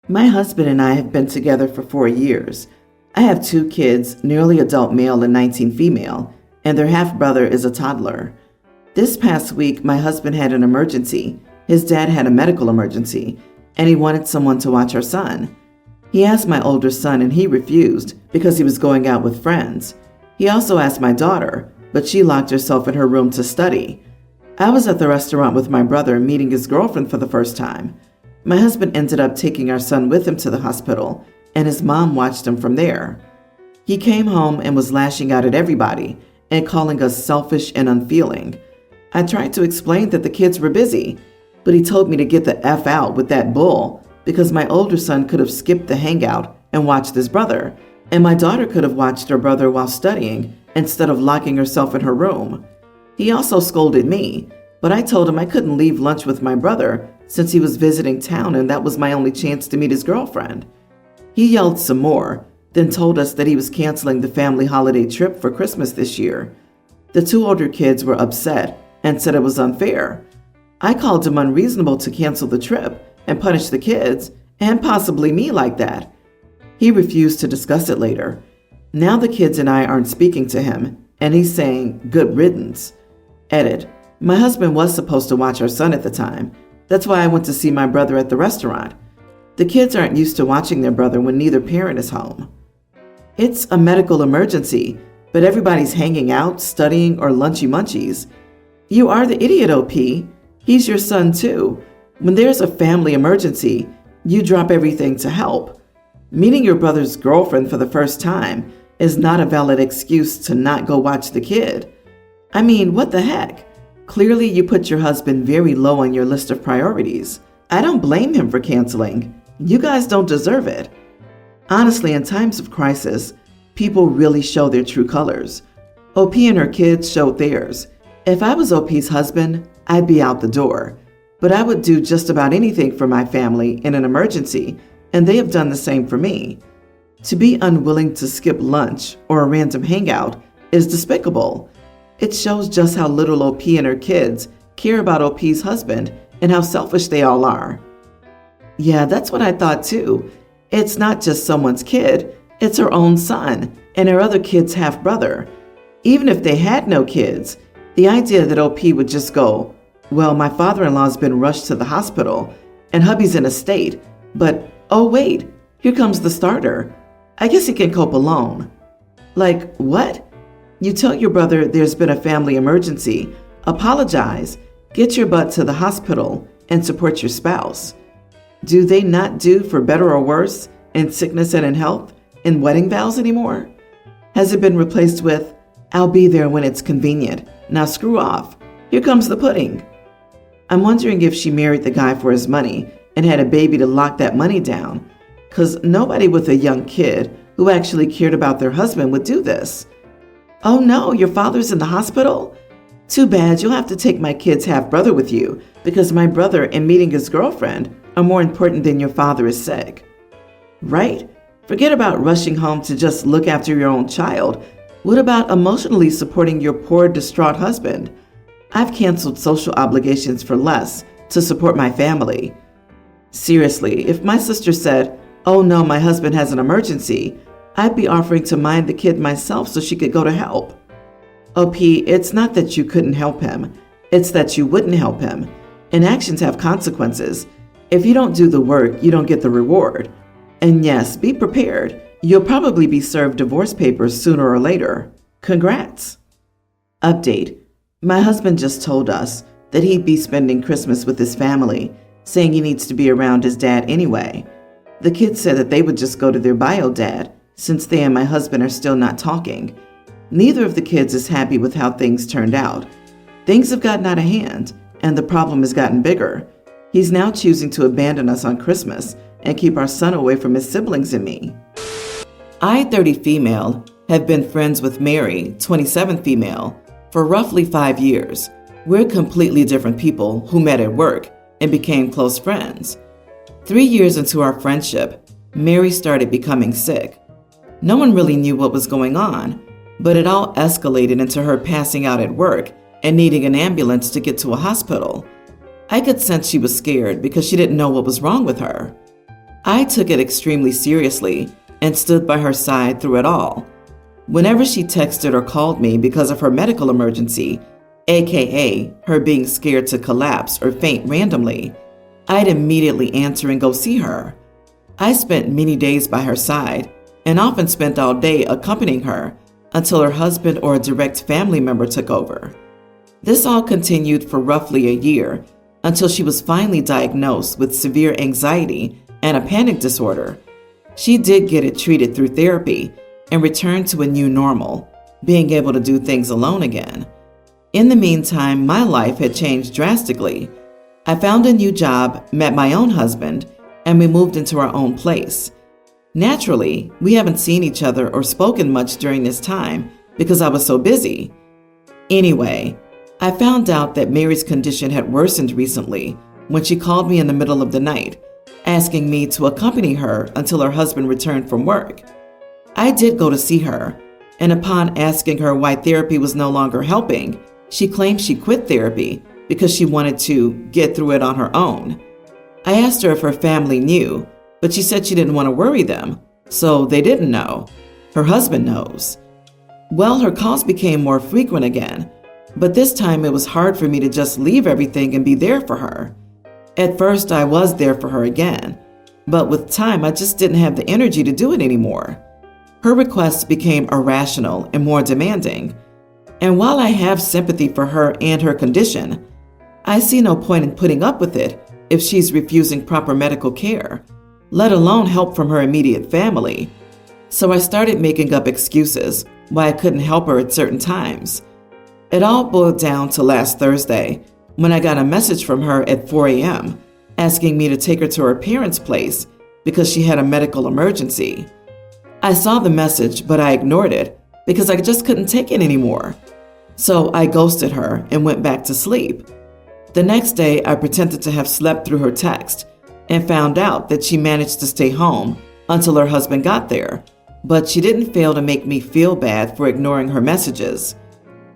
My husband and I have been together for 4 years. I have 2 kids, nearly adult male and 19 female, and their half-brother is a toddler. This past week, my husband had an emergency. His dad had a medical emergency, and he wanted someone to watch our son. He asked my older son, and he refused because he was going out with friends. He also asked my daughter, but she locked herself in her room to study. I was at the restaurant with my brother meeting his girlfriend for the first time. My husband ended up taking our son with him to the hospital, and his mom watched him from there. He came home and was lashing out at everybody and calling us selfish and unfeeling. I tried to explain that the kids were busy, but he told me to get the F out with that bull because my older son could have skipped the hangout and watched his brother, and my daughter could have watched her brother while studying instead of locking herself in her room. He also scolded me, but I told him I couldn't leave lunch with my brother since he was visiting town and that was my only chance to meet his girlfriend. He yelled some more, then told us that he was canceling the family holiday trip for Christmas this year. The 2 older kids were upset and said it was unfair. I called him unreasonable to cancel the trip and punish the kids, and possibly me like that. He refused to discuss it later. Now the kids and I aren't speaking to him, and he's saying, good riddance. Edit. My husband was supposed to watch our son at the time. That's why I went to see my brother at the restaurant. The kids aren't used to watching their brother when neither parent is home. It's a medical emergency, but everybody's hanging out, studying, or lunchy munchies. You are the idiot, OP. He's your son too. When there's a family emergency, you drop everything to help. Meeting your brother's girlfriend for the first time is not a valid excuse to not go watch the kid. I mean, what the heck? Clearly, you put your husband very low on your list of priorities. I don't blame him for canceling. You guys don't deserve it. Honestly, in times of crisis, people really show their true colors. OP and her kids showed theirs. If I was OP's husband, I'd be out the door. But I would do just about anything for my family in an emergency, and they have done the same for me. To be unwilling to skip lunch or a random hangout is despicable. It shows just how little OP and her kids care about OP's husband and how selfish they all are. Yeah, that's what I thought too. It's not just someone's kid, it's her own son and her other kid's half-brother. Even if they had no kids, the idea that OP would just go, well, my father-in-law's been rushed to the hospital and hubby's in a state, but oh wait, here comes the starter. I guess he can cope alone. Like, what? You tell your brother there's been a family emergency, apologize, get your butt to the hospital, and support your spouse. Do they not do for better or worse in sickness and in health in wedding vows anymore? Has it been replaced with, I'll be there when it's convenient, now screw off, here comes the pudding? I'm wondering if she married the guy for his money and had a baby to lock that money down, because nobody with a young kid who actually cared about their husband would do this. Oh no, your father's in the hospital? Too bad, you'll have to take my kid's half-brother with you because my brother and meeting his girlfriend are more important than your father is sick. Right? Forget about rushing home to just look after your own child. What about emotionally supporting your poor, distraught husband? I've canceled social obligations for less to support my family. Seriously, if my sister said, oh no, my husband has an emergency, I'd be offering to mind the kid myself so she could go to help. OP, it's not that you couldn't help him. It's that you wouldn't help him. And actions have consequences. If you don't do the work, you don't get the reward. And yes, be prepared. You'll probably be served divorce papers sooner or later. Congrats. Update. My husband just told us that he'd be spending Christmas with his family, saying he needs to be around his dad anyway. The kids said that they would just go to their bio dad, since they and my husband are still not talking. Neither of the kids is happy with how things turned out. Things have gotten out of hand, and the problem has gotten bigger. He's now choosing to abandon us on Christmas and keep our son away from his siblings and me. I, 30 female, have been friends with Mary, 27 female, for roughly 5 years. We're completely different people who met at work and became close friends. 3 years into our friendship, Mary started becoming sick. No one really knew what was going on, but it all escalated into her passing out at work and needing an ambulance to get to a hospital. I could sense she was scared because she didn't know what was wrong with her. I took it extremely seriously and stood by her side through it all. Whenever she texted or called me because of her medical emergency, aka her being scared to collapse or faint randomly, I'd immediately answer and go see her. I spent many days by her side and often spent all day accompanying her until her husband or a direct family member took over. This all continued for roughly a year until she was finally diagnosed with severe anxiety and a panic disorder. She did get it treated through therapy and returned to a new normal, being able to do things alone again. In the meantime, my life had changed drastically. I found a new job, met my own husband, and we moved into our own place. Naturally, we haven't seen each other or spoken much during this time because I was so busy. Anyway, I found out that Mary's condition had worsened recently when she called me in the middle of the night, asking me to accompany her until her husband returned from work. I did go to see her, and upon asking her why therapy was no longer helping, she claimed she quit therapy because she wanted to get through it on her own. I asked her if her family knew, but she said she didn't want to worry them, so they didn't know. Her husband knows. Well, her calls became more frequent again, but this time it was hard for me to just leave everything and be there for her. At first, I was there for her again, but with time, I just didn't have the energy to do it anymore. Her requests became irrational and more demanding. And while I have sympathy for her and her condition, I see no point in putting up with it if she's refusing proper medical care, let alone help from her immediate family. So I started making up excuses why I couldn't help her at certain times. It all boiled down to last Thursday when I got a message from her at 4 a.m. asking me to take her to her parents' place because she had a medical emergency. I saw the message, but I ignored it because I just couldn't take it anymore. So I ghosted her and went back to sleep. The next day, I pretended to have slept through her text and found out that she managed to stay home until her husband got there, but she didn't fail to make me feel bad for ignoring her messages.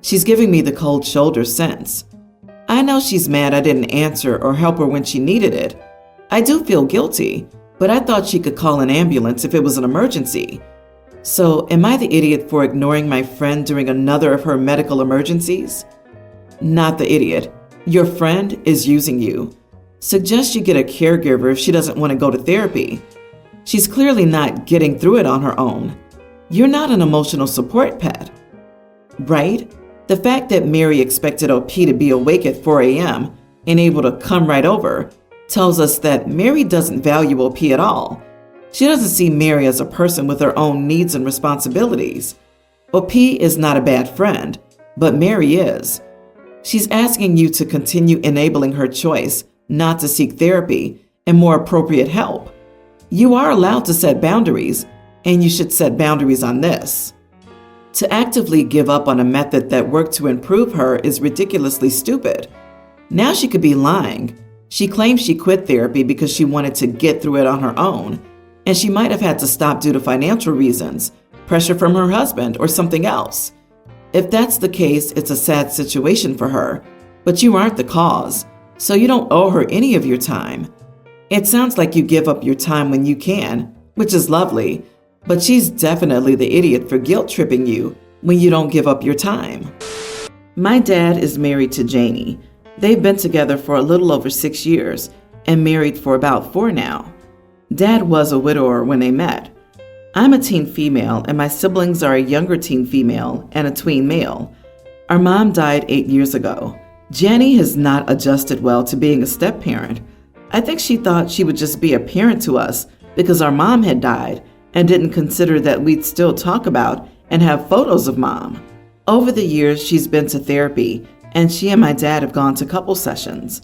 She's giving me the cold shoulder since. I know she's mad I didn't answer or help her when she needed it. I do feel guilty, but I thought she could call an ambulance if it was an emergency. So, am I the idiot for ignoring my friend during another of her medical emergencies? Not the idiot. Your friend is using you. Suggest you get a caregiver if she doesn't want to go to therapy. She's clearly not getting through it on her own. You're not an emotional support pet, right? The fact that Mary expected OP to be awake at 4 a.m. and able to come right over tells us that Mary doesn't value OP at all. She doesn't see Mary as a person with her own needs and responsibilities. OP is not a bad friend, but Mary is. She's asking you to continue enabling her choice not to seek therapy and more appropriate help. You are allowed to set boundaries, and you should set boundaries on this. To actively give up on a method that worked to improve her is ridiculously stupid. Now she could be lying. She claims she quit therapy because she wanted to get through it on her own, and she might have had to stop due to financial reasons, pressure from her husband, or something else. If that's the case, it's a sad situation for her, but you aren't the cause, so you don't owe her any of your time. It sounds like you give up your time when you can, which is lovely, but she's definitely the idiot for guilt-tripping you when you don't give up your time. My dad is married to Janie. They've been together for a little over 6 years and married for about 4 now. Dad was a widower when they met. I'm a teen female and my siblings are a younger teen female and a tween male. Our mom died 8 years ago. Janie has not adjusted well to being a step-parent. I think she thought she would just be a parent to us because our mom had died and didn't consider that we'd still talk about and have photos of mom. Over the years, she's been to therapy, and she and my dad have gone to couple sessions.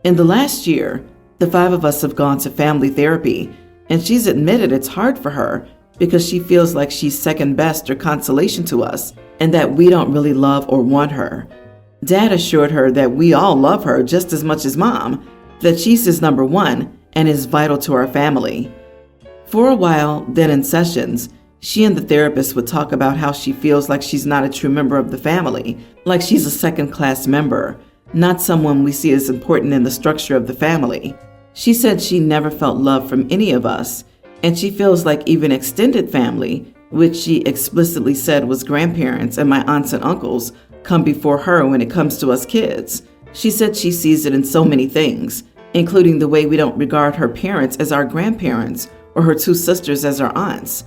In the last year, the 5 of us have gone to family therapy, and she's admitted it's hard for her because she feels like she's second best or consolation to us and that we don't really love or want her. Dad assured her that we all love her just as much as mom, that she's his number one and is vital to our family. For a while, then in sessions, she and the therapist would talk about how she feels like she's not a true member of the family, like she's a second-class member, not someone we see as important in the structure of the family. She said she never felt love from any of us, and she feels like even extended family, which she explicitly said was grandparents and my aunts and uncles, come before her when it comes to us kids. She said she sees it in so many things, including the way we don't regard her parents as our grandparents or her two sisters as our aunts,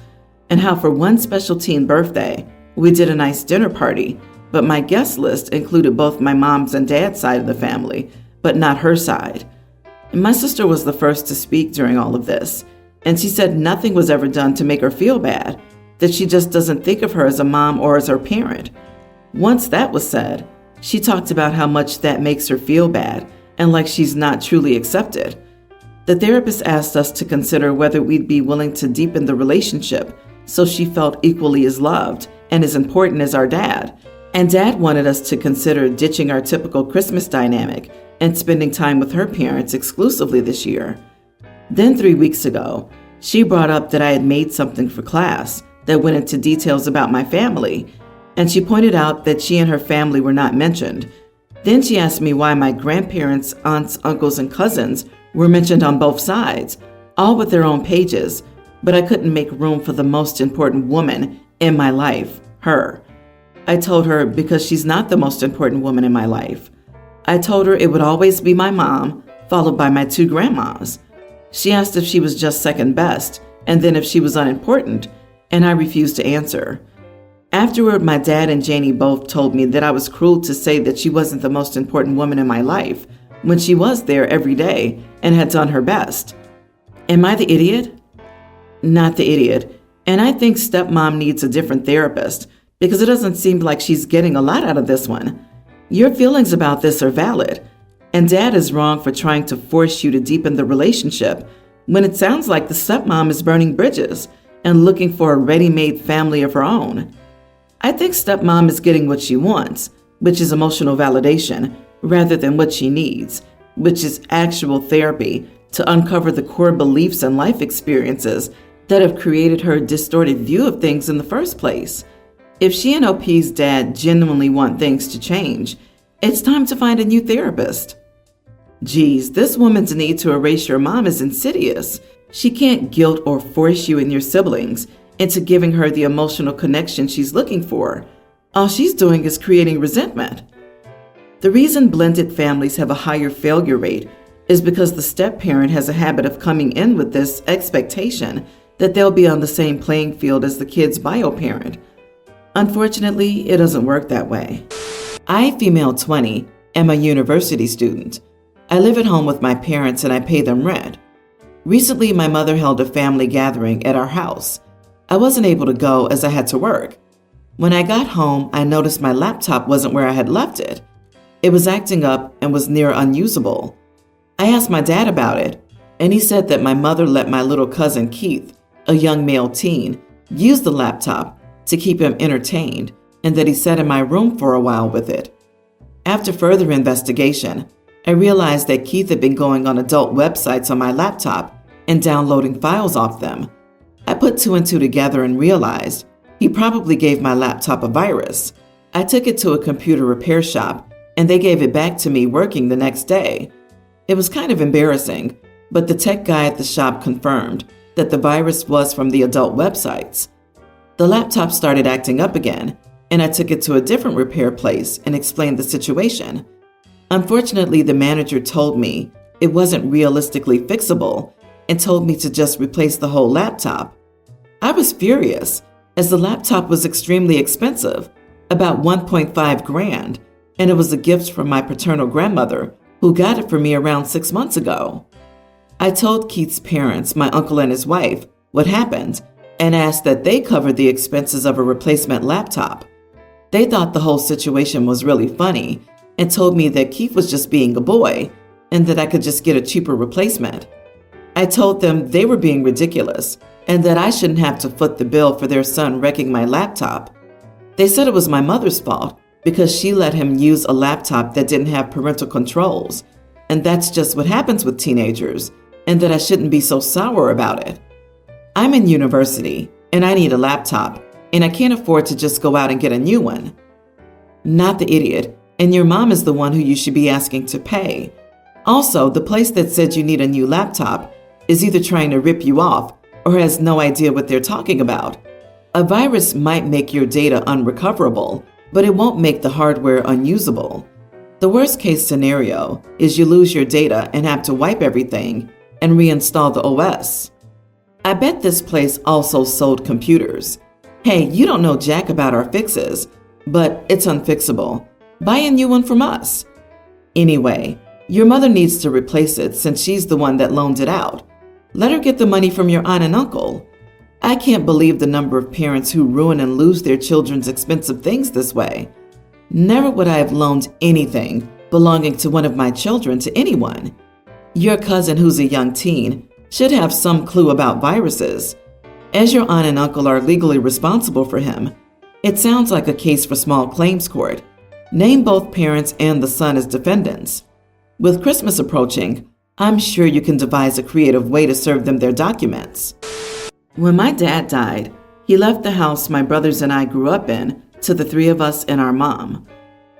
and how for one special teen birthday, we did a nice dinner party, but my guest list included both my mom's and dad's side of the family, but not her side. And my sister was the first to speak during all of this, and she said nothing was ever done to make her feel bad, that she just doesn't think of her as a mom or as her parent. Once that was said, she talked about how much that makes her feel bad and like she's not truly accepted. The therapist asked us to consider whether we'd be willing to deepen the relationship so she felt equally as loved and as important as our dad. And Dad wanted us to consider ditching our typical Christmas dynamic and spending time with her parents exclusively this year. Then 3 weeks ago, she brought up that I had made something for class that went into details about my family, and she pointed out that she and her family were not mentioned. Then she asked me why my grandparents, aunts, uncles, and cousins were mentioned on both sides, all with their own pages, but I couldn't make room for the most important woman in my life, her. I told her because she's not the most important woman in my life. I told her it would always be my mom, followed by my two grandmas. She asked if she was just second best, and then if she was unimportant, and I refused to answer. Afterward, my dad and Janie both told me that I was cruel to say that she wasn't the most important woman in my life, when she was there every day and had done her best. Am I the idiot? Not the idiot. And I think stepmom needs a different therapist, because it doesn't seem like she's getting a lot out of this one. Your feelings about this are valid, and Dad is wrong for trying to force you to deepen the relationship when it sounds like the stepmom is burning bridges and looking for a ready-made family of her own. I think stepmom is getting what she wants, which is emotional validation, rather than what she needs, which is actual therapy to uncover the core beliefs and life experiences that have created her distorted view of things in the first place. If she and OP's dad genuinely want things to change, it's time to find a new therapist. Geez, this woman's need to erase your mom is insidious. She can't guilt or force you and your siblings into giving her the emotional connection she's looking for. All she's doing is creating resentment. The reason blended families have a higher failure rate is because the step-parent has a habit of coming in with this expectation that they'll be on the same playing field as the kid's bio parent. Unfortunately, it doesn't work that way. I, female 20, am a university student. I live at home with my parents and I pay them rent. Recently, my mother held a family gathering at our house. I wasn't able to go as I had to work. When I got home, I noticed my laptop wasn't where I had left it. It was acting up and was near unusable. I asked my dad about it, and he said that my mother let my little cousin Keith, a young male teen, use the laptop to keep him entertained, and that he sat in my room for a while with it. After further investigation, I realized that Keith had been going on adult websites on my laptop and downloading files off them. I put two and two together and realized he probably gave my laptop a virus. I took it to a computer repair shop, and they gave it back to me working the next day. It was kind of embarrassing, but the tech guy at the shop confirmed that the virus was from the adult websites. The laptop started acting up again, and I took it to a different repair place and explained the situation. Unfortunately, the manager told me it wasn't realistically fixable and told me to just replace the whole laptop. I was furious, as the laptop was extremely expensive, about 1.5 grand, and it was a gift from my paternal grandmother, who got it for me around 6 months ago. I told Keith's parents, my uncle and his wife, what happened, and asked that they cover the expenses of a replacement laptop. They thought the whole situation was really funny and told me that Keith was just being a boy and that I could just get a cheaper replacement. I told them they were being ridiculous and that I shouldn't have to foot the bill for their son wrecking my laptop. They said it was my mother's fault because she let him use a laptop that didn't have parental controls, and that's just what happens with teenagers, and that I shouldn't be so sour about it. I'm in university, and I need a laptop, and I can't afford to just go out and get a new one. Not the idiot, and your mom is the one who you should be asking to pay. Also, the place that said you need a new laptop is either trying to rip you off or has no idea what they're talking about. A virus might make your data unrecoverable, but it won't make the hardware unusable. The worst case scenario is you lose your data and have to wipe everything and reinstall the OS. I bet this place also sold computers. Hey, you don't know jack about our fixes, but it's unfixable. Buy a new one from us. Anyway, your mother needs to replace it since she's the one that loaned it out. Let her get the money from your aunt and uncle. I can't believe the number of parents who ruin and lose their children's expensive things this way. Never would I have loaned anything belonging to one of my children to anyone. Your cousin, who's a young teen, should have some clue about viruses. As your aunt and uncle are legally responsible for him, it sounds like a case for small claims court. Name both parents and the son as defendants. With Christmas approaching, I'm sure you can devise a creative way to serve them their documents. When my dad died, he left the house my brothers and I grew up in to the three of us and our mom.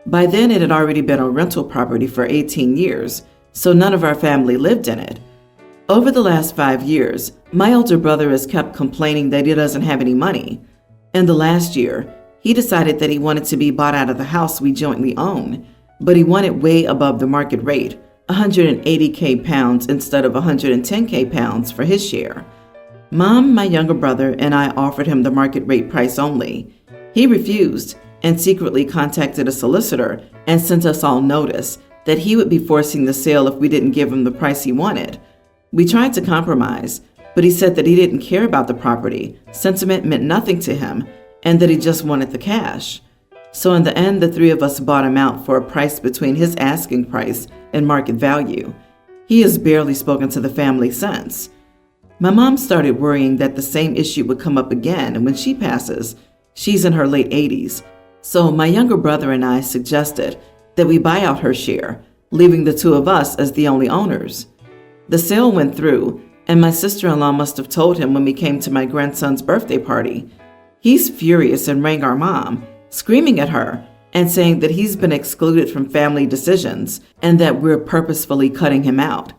By then, it had already been a rental property for 18 years, so none of our family lived in it. Over the last 5 years, my older brother has kept complaining that he doesn't have any money. In the last year, he decided that he wanted to be bought out of the house we jointly own, but he wanted way above the market rate, 180k pounds instead of 110k pounds for his share. Mom, my younger brother, and I offered him the market rate price only. He refused and secretly contacted a solicitor and sent us all notice that he would be forcing the sale if we didn't give him the price he wanted. We tried to compromise, but he said that he didn't care about the property, sentiment meant nothing to him, and that he just wanted the cash. So in the end, the three of us bought him out for a price between his asking price and market value. He has barely spoken to the family since. My mom started worrying that the same issue would come up again when she passes. She's in her late 80s. So my younger brother and I suggested that we buy out her share, leaving the two of us as the only owners. The sale went through, and my sister-in-law must have told him when we came to my grandson's birthday party. He's furious and rang our mom, screaming at her and saying that he's been excluded from family decisions and that we're purposefully cutting him out.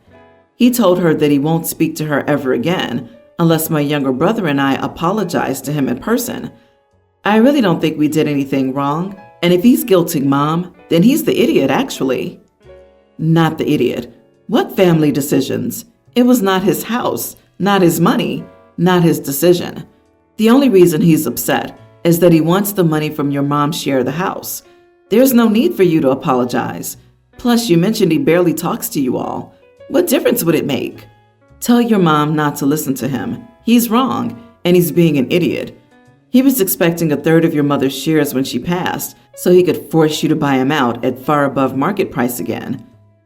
He told her that he won't speak to her ever again unless my younger brother and I apologize to him in person. I really don't think we did anything wrong, and if he's guilting Mom, then he's the idiot, actually. Not the idiot. What family decisions? It was not his house, not his money, not his decision. The only reason he's upset is that he wants the money from your mom's share of the house. There's no need for you to apologize. Plus, you mentioned he barely talks to you all. What difference would it make? Tell your mom not to listen to him. He's wrong, and he's being an idiot. He was expecting a third of your mother's shares when she passed, so he could force you to buy him out at far above market price again.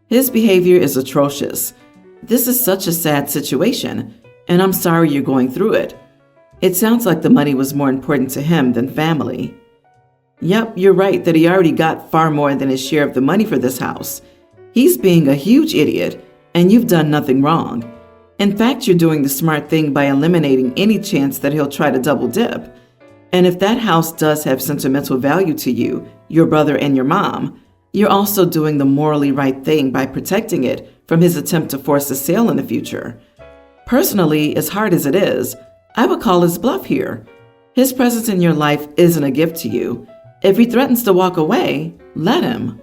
His behavior is atrocious. This is such a sad situation, and I'm sorry you're going through it. It sounds like the money was more important to him than family. Yep, you're right that he already got far more than his share of the money for this house. He's being a huge idiot, and you've done nothing wrong. In fact, you're doing the smart thing by eliminating any chance that he'll try to double dip. And if that house does have sentimental value to you, your brother and your mom, you're also doing the morally right thing by protecting it from his attempt to force a sale in the future. Personally, as hard as it is, I would call his bluff here. His presence in your life isn't a gift to you. If he threatens to walk away, let him.